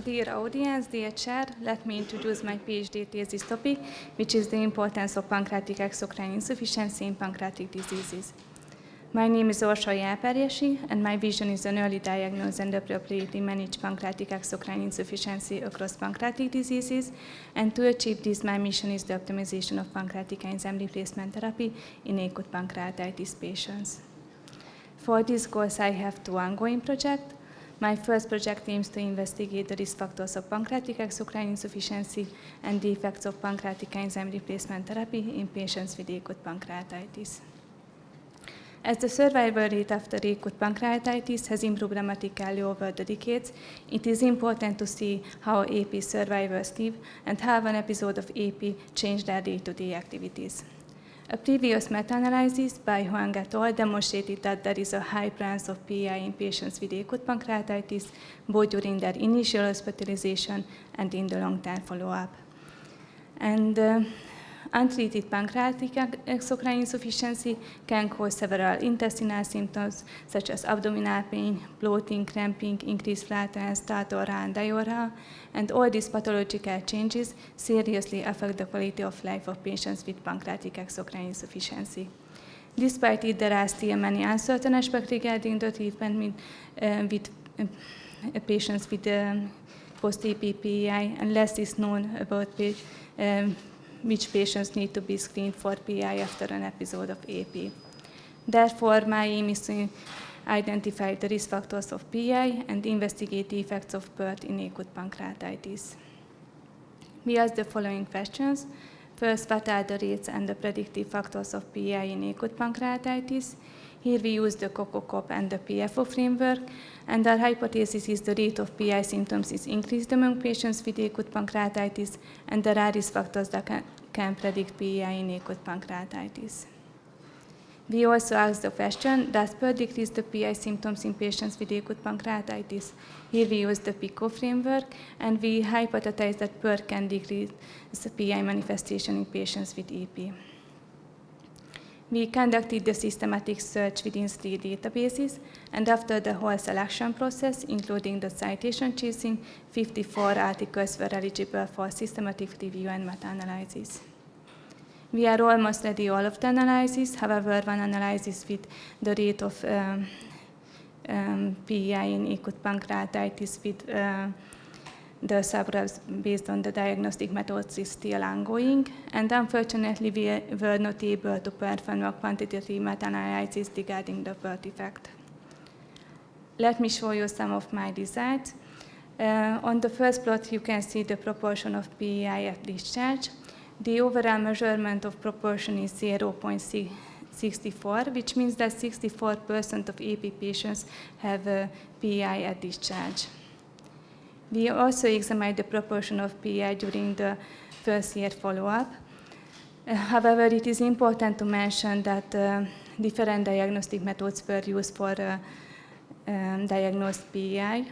Dear audience, dear chair, let me introduce my PhD thesis topic, which is the importance of pancreatic exocrine insufficiency in pancreatic diseases. My name is Orsolya, Eperjesi, and my vision is an early diagnose and appropriately manage pancreatic exocrine insufficiency across pancreatic diseases, and to achieve this, my mission is the optimization of pancreatic enzyme replacement therapy in acute pancreatitis patients. For these goals, I have two ongoing projects. My first project aims to investigate the risk factors of pancreatic exocrine insufficiency and the effects of pancreatic enzyme replacement therapy in patients with acute pancreatitis. As the survival rate after acute pancreatitis has improved dramatically over the decades, it is important to see how AP survivors live and how an episode of AP changed their day-to-day activities. A previous meta-analysis by Huang et al. Demonstrated that there is a high prevalence of PEI in patients with acute pancreatitis, both during their initial hospitalization and in the long-term follow-up. And untreated pancreatic exocrine insufficiency can cause several intestinal symptoms such as abdominal pain, bloating, cramping, increased flatulence, diarrhea, and diarrhea, and all these pathological changes seriously affect the quality of life of patients with pancreatic exocrine insufficiency. Despite it, there are still many uncertain aspects regarding the treatment with patients with post-AP PEI, and less is known about which patients need to be screened for PEI after an episode of AP. Therefore, my aim is to identify the risk factors of PEI and investigate the effects of PERT in acute pancreatitis. We ask the following questions. First, what are the rates and the predictive factors of PEI in acute pancreatitis? Here we use the COCO-COP and the PFO framework, and our hypothesis is the rate of PEI symptoms is increased among patients with acute pancreatitis, and there are risk factors that can predict PEI in acute pancreatitis. We also ask the question, does PERT decrease the PEI symptoms in patients with acute pancreatitis? Here we use the PICO framework, and we hypothesize that PERT can decrease the PEI manifestation in patients with EP. We conducted the systematic search within 3 databases, and after the whole selection process, including the citation choosing, 54 articles were eligible for systematic review and meta-analysis. We are almost ready all of the analysis. However, one analysis with the rate of PEI in acute pancreatitis with the subgroups based on the diagnostic methods is still ongoing, and unfortunately we were not able to perform a quantitative meta-analysis regarding the PERT effect. Let me show you some of my results. On the first plot you can see the proportion of PEI at discharge. The overall measurement of proportion is 0.64, which means that 64% of AP patients have PEI at discharge. We also examined the proportion of PEI during the first year follow-up. However, it is important to mention that different diagnostic methods were used for diagnosed PEI.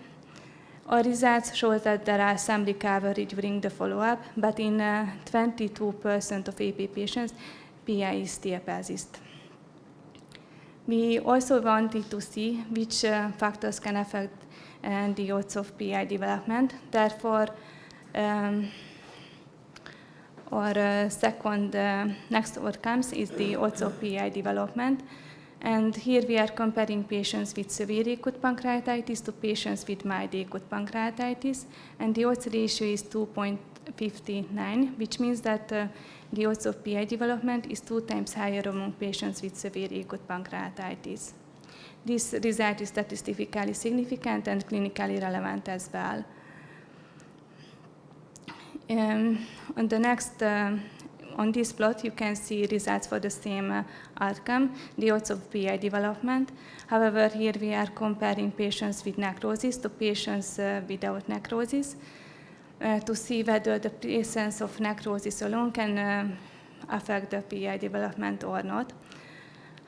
Our results show that there are some recovery during the follow-up, but in 22% of AP patients, PEI still persists. We also wanted to see which factors can affect the odds of PEI development. Therefore, our second next outcomes is the odds of PEI development. And here we are comparing patients with severe acute pancreatitis to patients with mild acute pancreatitis. And the odds ratio is 2.59, which means that the odds of PEI development is 2 times higher among patients with severe acute pancreatitis. This result is statistically significant and clinically relevant as well. On this plot, you can see results for the same outcome, the odds of PEI development. However, here we are comparing patients with necrosis to patients without necrosis to see whether the presence of necrosis alone can affect the PEI development or not.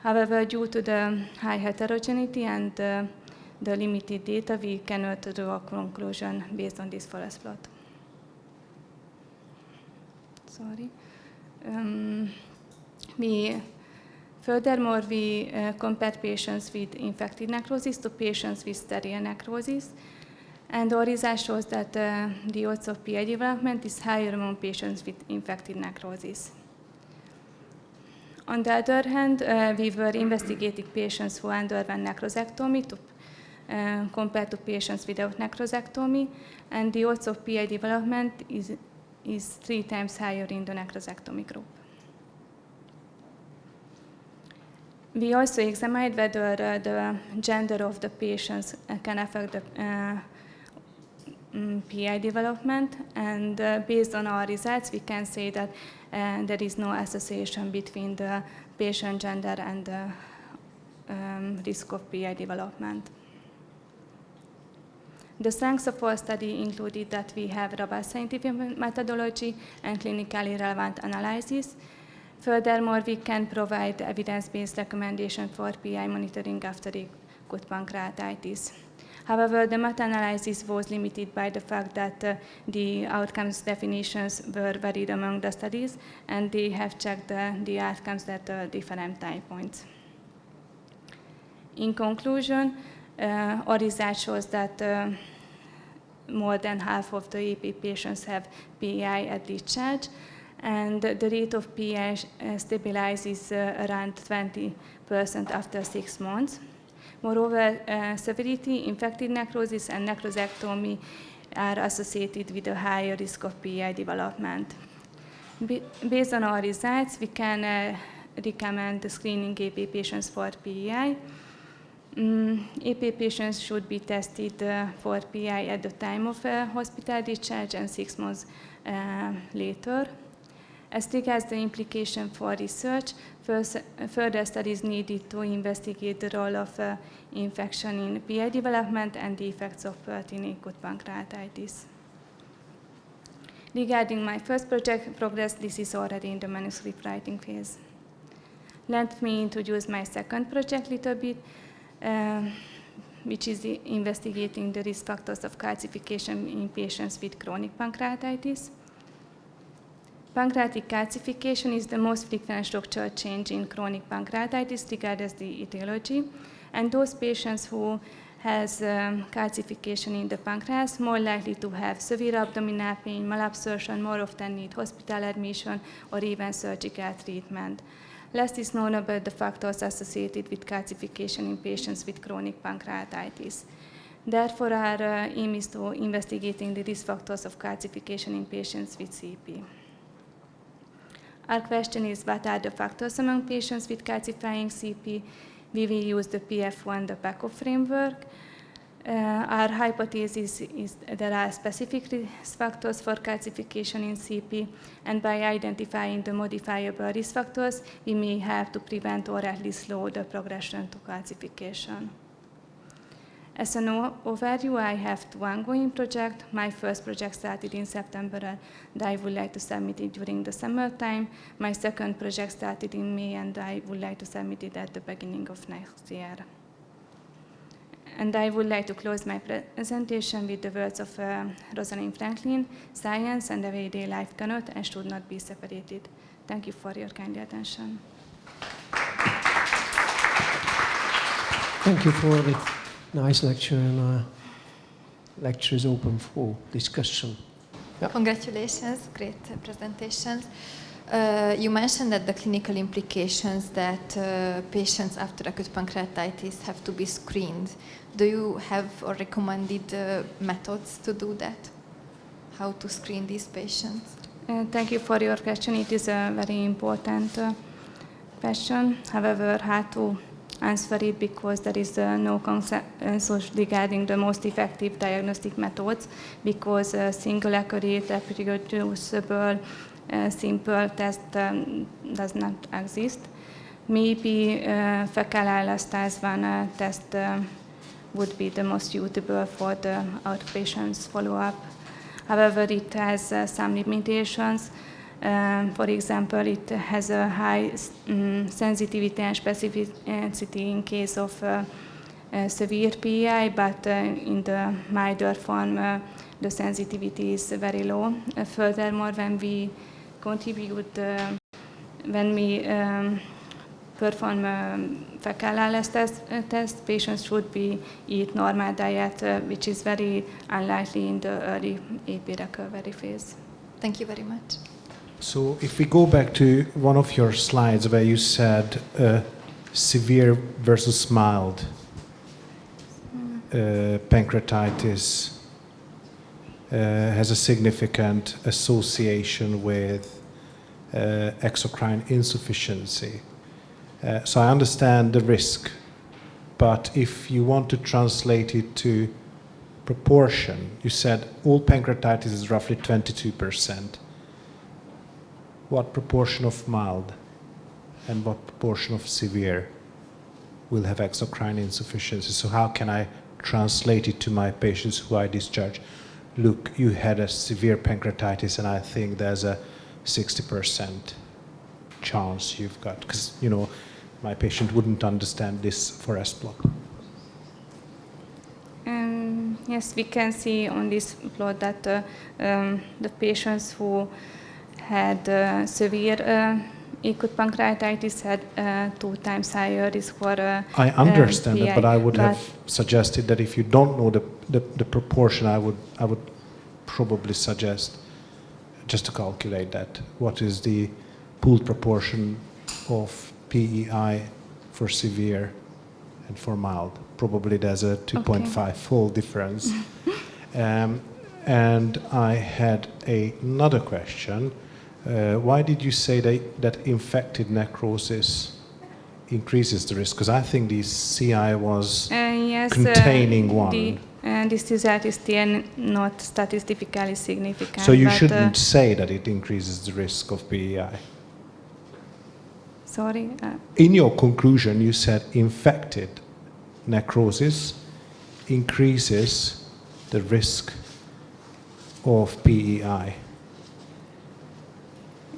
However, due to the high heterogeneity and the limited data, we cannot draw a conclusion based on this forest plot. Sorry. Furthermore, we compared patients with infected necrosis to patients with sterile necrosis. And our research shows that the odds of PI development is higher among patients with infected necrosis. On the other hand, we were investigating patients who underwent necrosectomy compared to patients without necrosectomy, and the odds of PI development is 3 times higher in the necrosectomy group. We also examined whether the gender of the patients can affect the PI development, and based on our results, we can say that there is no association between the patient gender and the risk of PI development. The strengths of our study included that we have robust scientific methodology and clinically relevant analysis. Furthermore, we can provide evidence-based recommendation for PI monitoring after acute pancreatitis. However, the meta-analysis was limited by the fact that the outcomes definitions were varied among the studies, and they have checked the outcomes at different time points. In conclusion, our research shows that more than half of the EP patients have PI at discharge, and the rate of PI stabilizes around 20% after 6 months. Moreover, severity, infected necrosis, and necrosectomy are associated with a higher risk of PI development. Based on our results, we can recommend screening EP patients for PI. EP patients should be tested for PI at the time of hospital discharge and 6 months later. As regards the implication for research, further studies needed to investigate the role of infection in PI development and the effects of PERT in acute pancreatitis. Regarding my first project progress, this is already in the manuscript writing phase. Let me introduce my second project a little bit, which is investigating the risk factors of calcification in patients with chronic pancreatitis. Pancreatic calcification is the most frequent structural change in chronic pancreatitis regarding the etiology, and those patients who has calcification in the pancreas more likely to have severe abdominal pain, malabsorption, more often need hospital admission or even surgical treatment. Less is known about the factors associated with calcification in patients with chronic pancreatitis. Therefore, our aim is to investigating the risk factors of calcification in patients with CP. Our question is, what are the factors among patients with calcifying CP? We will use the PF1, the PECO framework. Our hypothesis is there are specific risk factors for calcification in CP, and by identifying the modifiable risk factors, we may have to prevent or at least slow the progression to calcification. As an overview, I have 2 ongoing projects. My first project started in September, and I would like to submit it during the summertime. My second project started in May, and I would like to submit it at the beginning of next year. And I would like to close my presentation with the words of Rosalind Franklin: "Science and everyday life cannot and should not be separated." Thank you for your kind attention. Thank you for the nice lecture, and lecture is open for discussion. Yeah. Congratulations, great presentations. You mentioned that the clinical implications that patients after acute pancreatitis have to be screened. Do you have or recommended methods to do that? How to screen these patients? Thank you for your question. It is a very important question. However, how to answer it, because there is no consensus regarding the most effective diagnostic methods, because single accurate, reproducible, simple test does not exist. Maybe fecal elastase 1 test would be the most suitable for the outpatients follow-up. However, it has some limitations. For example, it has a high sensitivity and specificity in case of severe PI, but in the milder form, the sensitivity is very low. Furthermore, when we perform fecal ALS test, patients should eat normal diet, which is very unlikely in the early AP recovery phase. Thank you very much. So if we go back to one of your slides where you said severe versus mild pancreatitis has a significant association with exocrine insufficiency. So I understand the risk, but if you want to translate it to proportion, you said all pancreatitis is roughly 22%. What proportion of mild and what proportion of severe will have exocrine insufficiency? So how can I translate it to my patients who I discharge? Look, you had a severe pancreatitis and I think there's a 60% chance you've got, because, you know, my patient wouldn't understand this forest plot. Yes, we can see on this plot that the patients who had severe acute pancreatitis had 2 times higher risk for I understand PI, that, but I would have suggested that if you don't know the proportion, I would probably suggest just to calculate that. What is the pooled proportion of PEI for severe and for mild? Probably there's a 2.5-fold difference. And I had another question. Why did you say that infected necrosis increases the risk? Because I think the CI was yes, containing one. This result is still not statistically significant. So you shouldn't say that it increases the risk of PEI. Sorry? In your conclusion, you said infected necrosis increases the risk of PEI.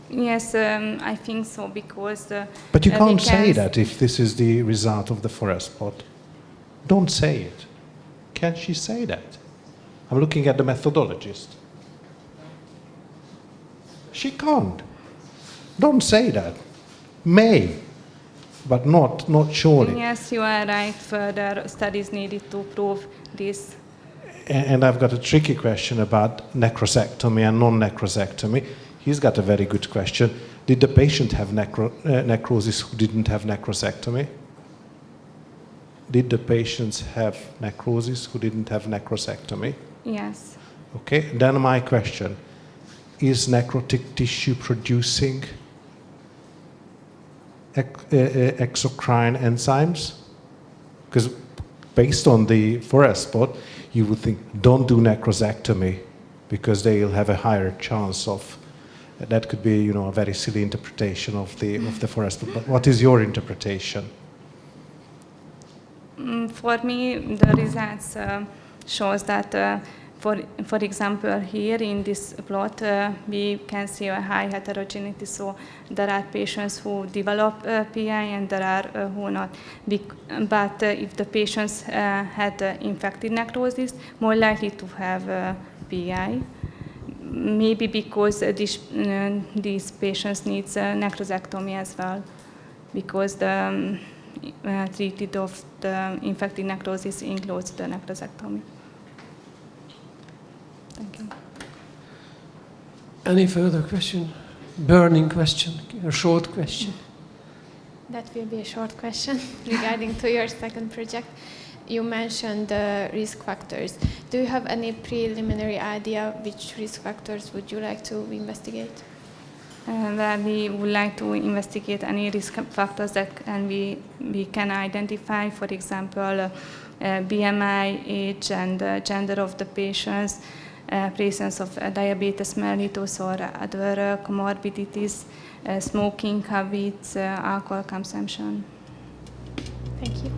Yes, I think so, because... but you can't say that if this is the result of the forest plot. Don't say it. Can she say that? I'm looking at the methodologist. She can't. Don't say that. May, but not surely. Yes, you are right. Further studies needed to prove this. And I've got a tricky question about necrosectomy and non-necrosectomy. He's got a very good question. Did the patient have necrosis who didn't have necrosectomy? Did the patients have necrosis who didn't have necrosectomy? Yes. Okay, then my question, is necrotic tissue producing exocrine enzymes? Because based on the forest spot, you would think, don't do necrosectomy because they'll have a higher chance of, that could be, you know, a very silly interpretation of the forest spot. But what is your interpretation? For me, the results shows that, for example, here in this plot, we can see a high heterogeneity. So there are patients who develop PI and there are who not. But if the patients had infected necrosis, more likely to have PI. Maybe because these patients need necrosectomy as well, because the treated of the infected necrosis includes the necrosectomy. Thank you. Any further question? Burning question, a short question? That will be a short question regarding to your second project. You mentioned the risk factors. Do you have any preliminary idea which risk factors would you like to investigate? Well, we would like to investigate any risk factors that we can identify, for example, BMI, age, and gender of the patients, presence of diabetes mellitus or other comorbidities, smoking habits, alcohol consumption. Thank you.